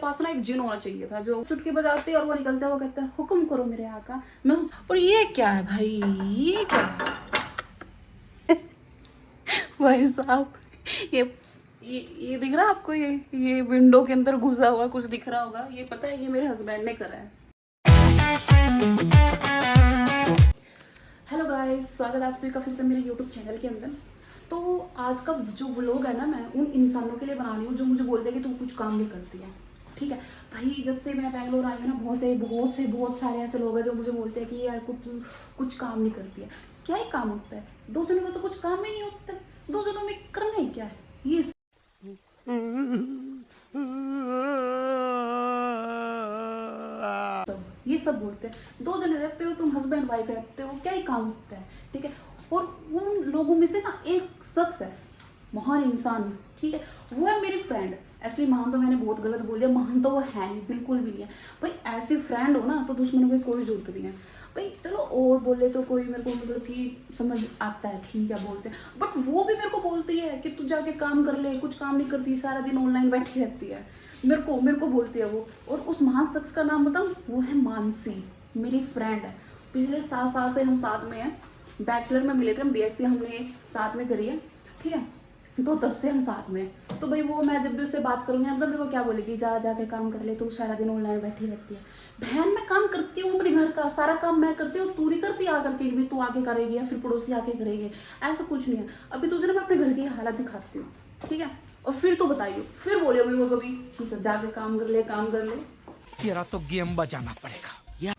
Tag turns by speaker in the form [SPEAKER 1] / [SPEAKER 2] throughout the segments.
[SPEAKER 1] पास ना एक जिन होना चाहिए था जो चुटकी बजाते और वो निकलता है, वो कहता है हुक्म करो मेरे आका। मैं उस और ये क्या है भाई, ये क्या है भाई साहब, ये ये दिख रहा है आपको, ये विंडो के अंदर घुसा हुआ कुछ दिख रहा होगा, ये पता है ये मेरे हस्बैंड ने करा है। हेलो गाइस, स्वागत है आप सभी का फिर से मेरे यूट्यूब चैनल के अंदर। तो आज का जो व्लॉग है ना, मैं उन इंसानों के लिए बना रही हूँ जो मुझे बोलते हैं कि तू कुछ काम नहीं करती है। ठीक है भाई, जब से मैं बैंगलोर आई हूँ ना, बहुत सारे ऐसे लोग हैं जो मुझे बोलते हैं कि यार कुछ काम नहीं करती है। क्या ही काम होता है, दो जनों का तो कुछ काम ही नहीं होता है, दो जनों में करना ही क्या है, ये सब बोलते हैं। दो जने रहते हो तुम, हस्बैंड वाइफ रहते हो, क्या ही काम होता है। ठीक है, और उन लोगों में से ना एक शख्स है, महान इंसान, ठीक है, वो है मेरी फ्रेंड। एक्चुअली महान तो मैंने बहुत गलत बोल दिया, महान तो वो है नहीं, बिल्कुल भी नहीं है भाई। ऐसी फ्रेंड हो ना तो दुश्मनों की कोई जरूरत नहीं है भाई। चलो और बोले तो कोई मेरे को मतलब कि समझ आता है, ठीक है बोलते हैं, बट वो भी मेरे को बोलती है कि तू जाके काम कर ले, कुछ काम नहीं करती, सारा दिन ऑनलाइन बैठी रहती है। मेरे को बोलती है वो। और उस महान शख्स का नाम बताऊं, वो है मानसी, मेरी फ्रेंड है। पिछले 7 साल से हम साथ में हैं, बैचलर में मिले थे हम, बीएससी हमने साथ में करी है, ठीक है, तो तब से हम साथ में। तो भाई वो, मैं जब भी उससे बात करूंगी ना, तो मेरे को क्या बोलेगी, जाके काम कर ले, तू सारा दिन ऑनलाइन बैठी रहती है। बहन मैं काम करती हूँ, अपने घर का सारा काम मैं करती हूँ, तू नहीं करती आकर के भी, तू आके करेगी या फिर पड़ोसी आके करेगी, ऐसा कुछ नहीं है। अभी तुझे ना मैं अपने घर की हालत दिखाती हूँ, ठीक है, और फिर तो बताइयो, फिर बोलियो मेरे को कभी कि जाके काम कर ले, काम कर ले।
[SPEAKER 2] तेरा तो गेम बजाना पड़ेगा।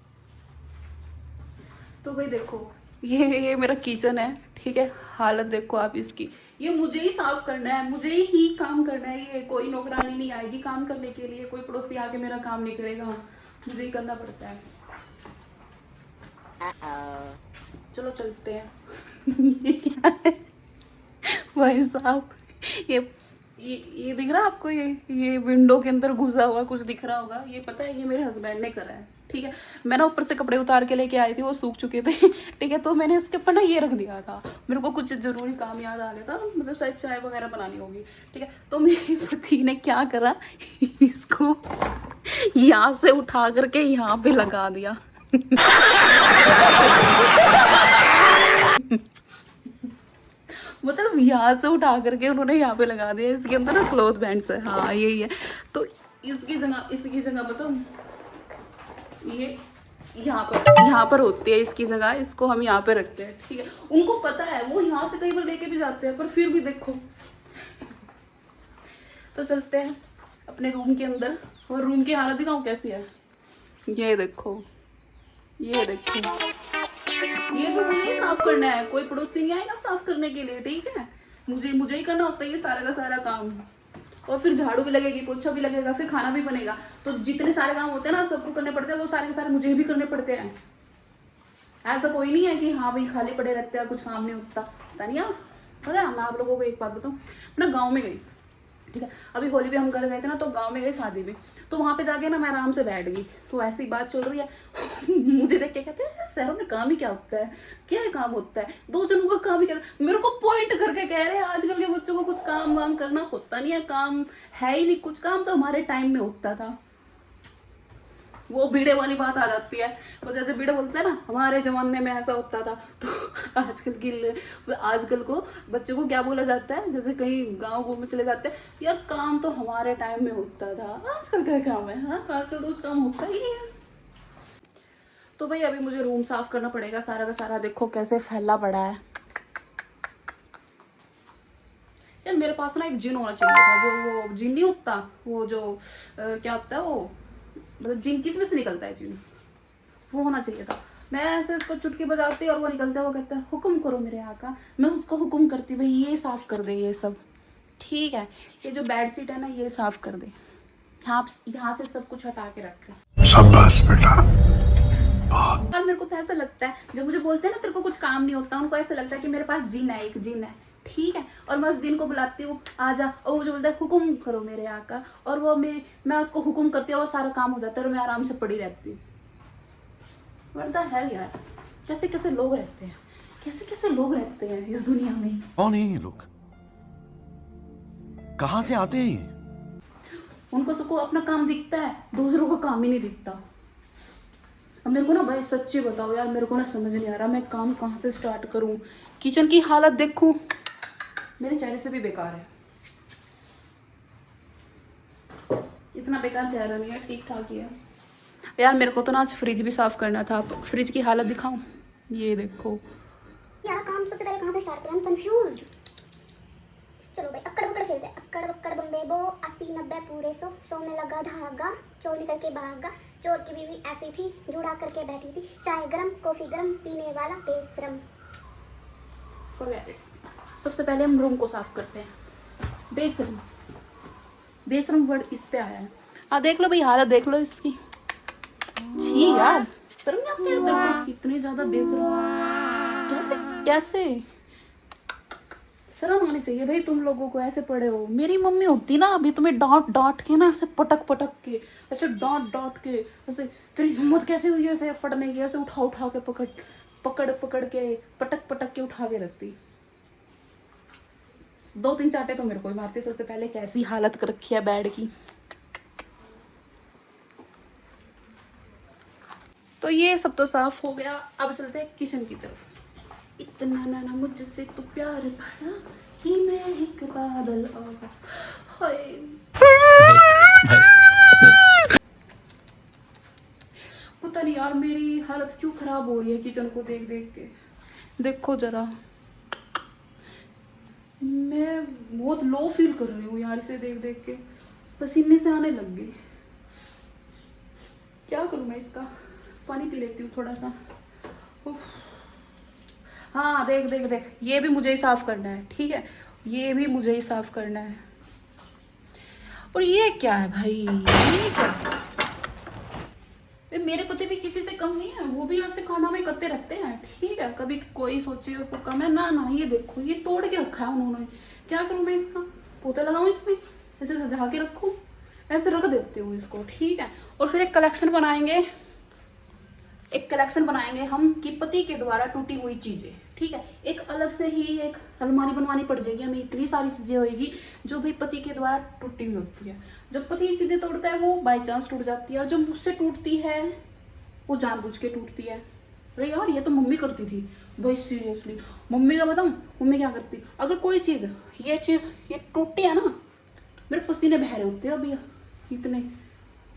[SPEAKER 1] तो भाई देखो, ये मेरा किचन है, ठीक है, हालत देखो आप इसकी। ये मुझे ही साफ करना है, मुझे ही काम करना है, ये कोई नौकरानी नहीं आएगी काम करने के लिए, कोई पड़ोसी आके मेरा काम नहीं करेगा, मुझे ही करना पड़ता है। चलो चलते हैं ये क्या है भाई साहब, ये दिख रहा है आपको, ये विंडो के अंदर घुसा हुआ कुछ दिख रहा होगा, ये पता है ये मेरे हस्बैंड ने करा है। ठीक है, मैं ना ऊपर से कपड़े उतार के लेके आई थी, वो सूख चुके थे ठीक है, तो मैंने इसके ऊपर ना ये रख दिया था, मेरे को कुछ जरूरी काम याद आ गया था, मतलब शायद चाय वगैरह बनानी होगी। ठीक है, तो मेरे पति ने क्या करा इसको यहाँ से उठा करके यहाँ पे लगा दिया मतलब यहाँ से उठा करके उन्होंने यहाँ पे लगा दिया। इसके अंदर ना क्लॉथ बैंड्स है, हाँ यही है। तो इसकी जगह बताओ, ये यहाँ पर होती है इसकी जगह, इसको हम यहाँ पे रखते हैं। ठीक है, उनको पता है, वो यहाँ से कहीं पर लेके भी जाते हैं, पर फिर भी देखो तो चलते हैं अपने रूम के अंदर, और रूम की हालत दिखाऊं कैसी है, ये देखो, ये देखो, ये भी मुझे ही साफ करना है, कोई पड़ोसी नहीं आएगा साफ करने के लिए। ठीक है, मुझे ही करना होता है ये सारा का सारा काम, और फिर झाड़ू भी लगेगी, पोछा भी लगेगा, फिर खाना भी बनेगा। तो जितने सारे काम होते हैं ना, सबको करने पड़ते हैं, वो सारे के सारे मुझे भी करने पड़ते हैं। ऐसा कोई नहीं है कि हाँ भाई खाली पड़े रहते हैं, कुछ काम नहीं होता। पता नहीं, पता है, मैं आप लोगों को एक बात बताऊँ, मैं गाँव में गई, ठीक है, अभी होली पे हम घर गए थे ना, तो गांव में गए शादी में, तो वहां पे जाके ना मैं आराम से बैठ गई, तो ऐसी बात चल रही है मुझे देख के कहते हैं शहरों में काम ही क्या होता है, क्या काम होता है, दो जनों का काम ही क्या। मेरे को पॉइंट करके कह रहे हैं आजकल के बच्चों को कुछ काम वाम करना होता नहीं है, काम है ही नहीं, कुछ काम तो हमारे टाइम में होता था। वो बीड़े वाली बात आ जाती है, वो जैसे बीड़े बोलते हैं ना, हमारे जमाने में ऐसा होता था, तो आजकल को बच्चों को क्या बोला जाता है, जैसे कहीं गांव घूमने चले जाते हैं, यार काम तो हमारे टाइम में होता था, आजकल क्या काम है, हाँ आजकल तो कुछ काम होता ही है। तो भाई अभी मुझे रूम साफ करना पड़ेगा, सारा का सारा देखो कैसे फैला पड़ा है। यार मेरे पास ना एक जिन होना चाहिए था, जो वो जिन नहीं होता, वो जो क्या होता है वो, मतलब जिन किस में से निकलता है जिन, वो होना चाहिए था। मैं ऐसे इसको चुटकी बजाती और वो निकलता है, वो कहता है हुक्म करो मेरे आका। मैं उसको हुक्म करती, भाई ये साफ कर दे, ये सब ठीक है, ये जो बेडशीट है ना ये साफ कर दे, यहाँ से सब कुछ हटा के रख ले।
[SPEAKER 3] शाबाश बेटा।
[SPEAKER 1] और मेरे को तो ऐसा लगता है, जब मुझे बोलते हैं ना तेरे को कुछ काम नहीं होता, उनको ऐसा लगता है कि मेरे पास जिन है, एक जिन है, ठीक है, और मैं उस जिन को बुलाती हूँ आजा, और वो जो बोलता है हुक्म करो मेरे आका, और वो मैं उसको हुक्म करती हूँ और सारा काम हो जाता है, और मैं आराम से पड़ी रहती हूँ। वर्दा है यार, कैसे कैसे लोग रहते हैं, कैसे कैसे लोग रहते हैं इस दुनिया में।
[SPEAKER 3] कौन है ये लोग, कहाँ से आते हैं ये?
[SPEAKER 1] उनको सबको अपना काम दिखता है, दूसरों को काम ही नहीं दिखता। अब मेरे को ना भाई सच्ची बताओ यार, मेरे को ना समझ नहीं आ रहा मैं काम कहाँ से स्टार्ट करूँ। किचन की हालत देखूँ, मेरे चेहरे से भी बेकार है। इतना बेकार चेहरा नहीं है, ठीक ठाक ही है यार। मेरे को तो ना आज फ्रिज भी साफ करना था। फ्रिज की हालत दिखाऊं, ये देखो
[SPEAKER 3] यार। काम सबसे पहले कहाँ से स्टार्ट करें, कंफ्यूज्ड। चलो भाई अक्कड़ बक्कड़ खेलते हैं। अक्कड़ बक्कड़ बम्बे बो 80 90 पूरे 100 में लगा धागा, चोर निकल के भागा। चोर की बीवी ऐसी थी, जुड़ा करके बैठी थी, चाय गरम कॉफी गरम, पीने वाला बेशरम।
[SPEAKER 1] Forget it. सबसे पहले हम रूम को साफ करते हैं। बेशरम, बेशरम वर्ड इस पे आया है। देख लो भाई, हालत देख लो इसकी। छी यार, शर्म नहीं आती है तेरे को? इतने ज्यादा बेशरम कैसे कैसे? शर्म आनी चाहिए भाई, तुम लोगों को ऐसे पड़े हो। मेरी मम्मी होती ना अभी तुम्हें डांट डांट के ना, ऐसे पटक पटक के, ऐसे डांट डांट के, ऐसे तेरी हिम्मत कैसे हुई ऐसे पढ़ने की, ऐसे उठा उठा के पकड़ पकड़ पकड़ के, पटक पटक के उठा के रखती। 2-3 चाटे तो मेरे को ही मारती सबसे पहले। कैसी हालत कर रखी है बेड की। तो ये सब तो साफ हो गया, अब चलते हैं किचन की तरफ। इतना ना मुझसे तो प्यार भरा कि मैं एक बादल आऊं। हाय पता नहीं यार मेरी हालत क्यों खराब हो रही है किचन को देख देख के। देखो जरा, मैं बहुत लो फील कर रही हूँ यार इसे देख देख के, पसीने से आने लग गई। क्या करूँ मैं इसका, पानी पी लेती हूँ थोड़ा सा। उफ। हाँ देख देख देख, ये भी मुझे ही साफ करना है, ठीक है, ये भी मुझे ही साफ करना है। और ये क्या है भाई, ये क्या है? मेरे पति भी किसी से कम नहीं है, वो भी ऐसे खाना में करते रहते हैं, ठीक है। कभी कोई सोचे वो कम है ना, ना ये देखो ये तोड़ के रखा है उन्होंने। क्या करूँ मैं इसका, पोता लगाऊं इसमें, ऐसे सजा के रखूं, ऐसे रख देती हूँ इसको, ठीक है। और फिर एक कलेक्शन बनाएंगे हम कि पति के द्वारा टूटी हुई चीजें, ठीक है। एक अलग से ही एक अलमारी बनवानी पड़ जाएगी हमें, इतनी सारी चीजें होगी जो भी पति के द्वारा टूटी हुई होती है। जब पति चीजें तोड़ता है वो बाई चांस टूट जाती है, और जो मुझसे टूटती है वो जानबूझ के टूटती है। अरे यार ये तो मम्मी करती थी भाई, सीरियसली। मम्मी का बताऊं, मम्मी क्या करती, अगर कोई चीज ये टूटी है ना, मेरे पसीने बह रहे होते हैं अभी, इतने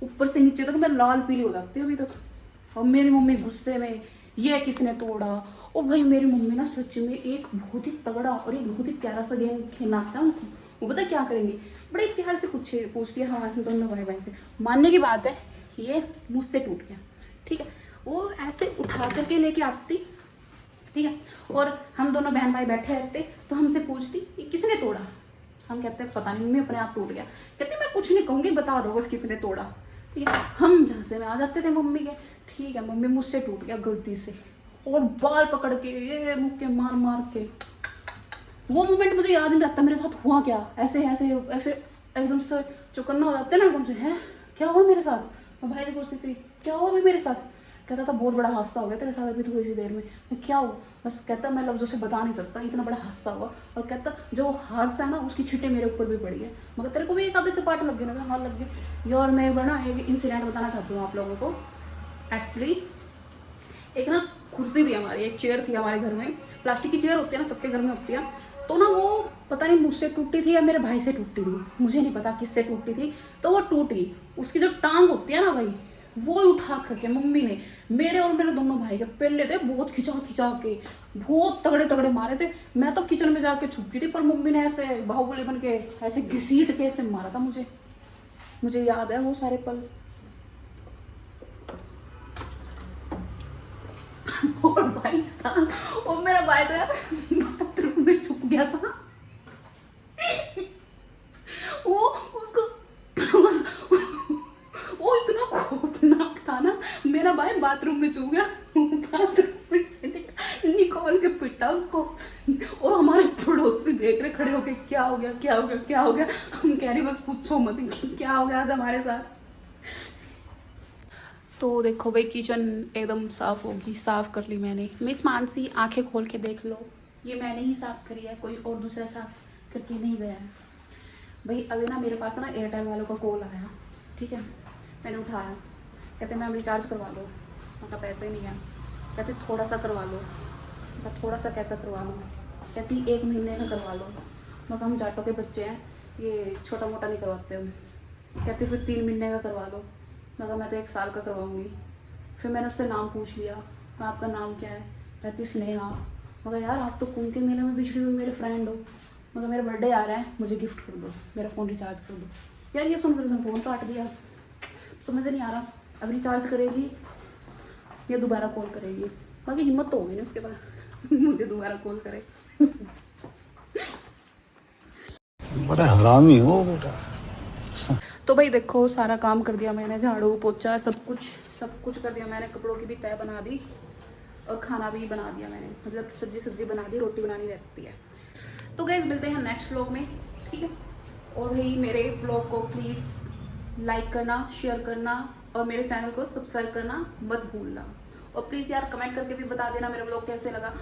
[SPEAKER 1] ऊपर से नीचे तक मैं लाल पीली हो जाती है अभी तक। और मेरी मम्मी गुस्से में, ये किसने तोड़ा। और भाई मेरी मम्मी ना सच में एक बहुत ही तगड़ा और एक बहुत ही प्यारा सा गेम खेलना आता है उनको। वो पता क्या करेंगे, बड़े प्यार से पूछती है हाँ दोनों भाई बहन से, मानने की बात है ये मुझसे टूट गया, ठीक है। वो ऐसे उठा करके लेके आती, ठीक है। और हम दोनों बहन भाई बैठे रहते तो हमसे पूछती ये किसने तोड़ा। हम कहते हैं पता नहीं मम्मी अपने आप टूट गया। कहते मैं कुछ नहीं कहूँगी, बता दो बस किसने तोड़ा, ठीक है। हम झांसे में आ जाते थे मम्मी के, ठीक है मम्मी मुझसे टूट गया गलती से, और बाल पकड़ के ये मुक्के मार मार के। वो मोमेंट मुझे याद नहीं रहता मेरे साथ हुआ क्या, ऐसे ऐसे ऐसे एकदम से चौकन्ना हो जाते ना एकदम से, है क्या हुआ मेरे साथ। मैं भाई से पूछती थी क्या हुआ अभी मेरे साथ, कहता था बहुत बड़ा हादसा हो गया तेरे साथ अभी थोड़ी सी देर में। मैं क्या हुआ, बस कहता मैं लफ्जों से बता नहीं सकता, इतना बड़ा हादसा हुआ। और कहता जो हादसा है ना उसकी छींटे मेरे ऊपर भी पड़ी है, मगर तेरे को भी एक आधे चपाट लग गए ना। हाँ लग गए यार। मैं एक बार ना एक इंसिडेंट बताना चाहती हूँ आप लोगों को। एक्चुअली एक ना कुर्सी थी हमारी, एक चेयर थी हमारे घर में, प्लास्टिक की चेयर होती है ना सबके घर में होती है। तो ना वो पता नहीं मुझसे टूटी थी या मेरे भाई से टूटी थी, मुझे नहीं पता किससे टूटी थी। तो वो टूट गई, उसकी जो टांग होती है ना भाई, वो उठा करके मम्मी ने मेरे और मेरे दोनों भाई के पहले थे बहुत खिंचा खिंचा के, बहुत तगड़े तगड़े मारे थे। मैं तो किचन में जाके छुप गई थी, पर मम्मी ने ऐसे बाहुबली बन के ऐसे घसीट के ऐसे मारा था मुझे याद है वो सारे पल। और भाई साहब, और मेरा भाई तो यार बाथरूम में छुप गया था। वो इतना खौफनाक था ना, मेरा भाई बाथरूम में छुप गया, बाथरूम में से निकाल के पिटा उसको। और हमारे पड़ोसी देख रहे खड़े होके क्या हो गया क्या हो गया क्या हो गया। हम कह रहे बस पूछो मत क्या हो गया आज हमारे साथ। तो देखो भाई किचन एकदम साफ होगी, साफ कर ली मैंने। मिस मानसी आंखें खोल के देख लो, ये मैंने ही साफ करी है, कोई और दूसरा साफ करके नहीं गया है। भाई अभी ना मेरे पास ना एयरटेल वालों का कॉल आया, ठीक है, मैंने उठाया, कहते मैम रिचार्ज करवा लो, मतलब पैसे नहीं है, कहते थोड़ा सा करवा लो, मतलब थोड़ा सा कैसा करवा लो, कहती 1 महीने का करवा लो, मगर हम जाटों के बच्चे हैं, ये छोटा मोटा नहीं करवाते हम, कहते फिर 3 महीने का करवा लो, मगर मैं तो 1 साल का करवाऊँगी। फिर मैंने उससे नाम पूछ लिया, आपका नाम क्या है, कहती स्नेहा, मगर यार आप तो कुंभ के मेले में बिछड़ी हुई मेरे फ्रेंड हो, मगर मेरा बर्थडे आ रहा है, मुझे गिफ्ट कर दो, मेरा फ़ोन रिचार्ज कर दो। यार ये सुनकर उसने फ़ोन काट दिया, समझ नहीं आ रहा अब रिचार्ज करेगी या दोबारा कॉल करेगी, बाकी हिम्मत तो होगी नहीं उसके पास मुझे दोबारा कॉल करे।
[SPEAKER 4] बड़ा हरामी हो बेटा।
[SPEAKER 1] तो भाई देखो सारा काम कर दिया मैंने, झाड़ू पोछा सब कुछ कर दिया मैंने, कपड़ों की भी तय बना दी और खाना भी बना दिया मैंने, मतलब सब्जी बना दी, रोटी बनानी रहती है। तो गाइस मिलते हैं नेक्स्ट व्लॉग में, ठीक है। और भाई मेरे व्लॉग को प्लीज़ लाइक करना, शेयर करना और मेरे चैनल को सब्सक्राइब करना मत भूलना, और प्लीज़ यार कमेंट करके भी बता देना मेरा व्लॉग कैसे लगा।